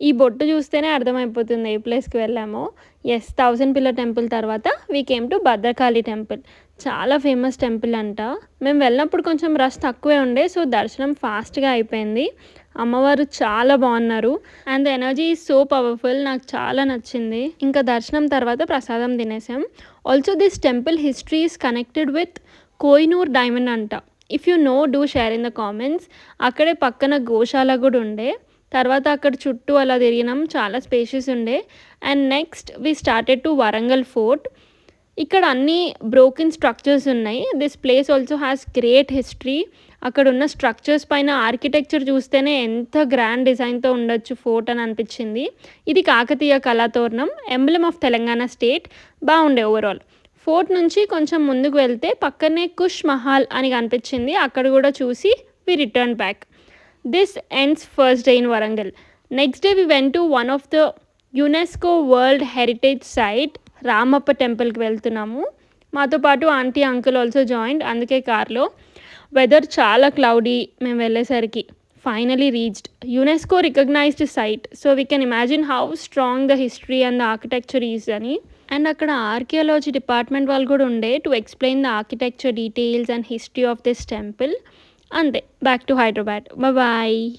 ఈ బొట్టు చూస్తేనే అర్థమైపోతుంది ఏ ప్లేస్‌కి వెళ్ళామో. యెస్, 1000 పిల్లర్ టెంపుల్ తర్వాత we came to Bhadrakali temple. చాలా ఫేమస్ టెంపుల్ అంట. మేము వెళ్ళినప్పుడు కొంచెం రష్ తక్కువే ఉండే. సో, దర్శనం ఫాస్ట్‌గా అయిపోయింది. అమ్మవారు చాలా బాగున్నారు. And the energy is so powerful. నాకు చాలా నచ్చింది. ఇంకా దర్శనం తర్వాత ప్రసాదం తినేసాం. Also this temple history is connected with Kohinoor diamond అంట. If you know do share in the comments. అక్కడే పక్కన గోశాల కూడా ఉండే. తర్వాత అక్కడ చుట్టూ అలా తిరిగినాం. చాలా స్పేషియస్ ఉండే. And next we started to Warangal fort. ఇక్కడ అన్ని బ్రోకెన్ స్ట్రక్చర్స్ ఉన్నాయి. This place also has great history. అక్కడ ఉన్న స్ట్రక్చర్స్ పైన ఆర్కిటెక్చర్ చూస్తేనే ఎంత గ్రాండ్ డిజైన్తో ఉండొచ్చు ఫోర్ట్ అని అనిపించింది. ఇది Kakatiya Kalathoranam, emblem of Telangana state. బాగుండే ఓవరాల్. ఫోర్ట్ నుంచి కొంచెం ముందుకు వెళ్తే పక్కనే కుష్ మహల్ అని కనిపించింది. అక్కడ కూడా చూసి we return back. This ends first day in Warangal. Next day we went to one of the UNESCO world heritage site Ramappa టెంపుల్కి వెళ్తున్నాము. మాతో పాటు ఆంటీ అంకుల్ ఆల్సో జాయిన్డ్. అందుకే కార్లో. వెదర్ చాలా క్లౌడీ మేము వెళ్ళేసరికి. Finally reached UNESCO recognised site. So we can imagine how strong the history and the architecture is అని. అండ్ అక్కడ ఆర్కియాలజీ డిపార్ట్మెంట్ వాళ్ళు కూడా ఉండే to explain the architecture details and history of this temple. అంతే, back to Hyderabad. Bye.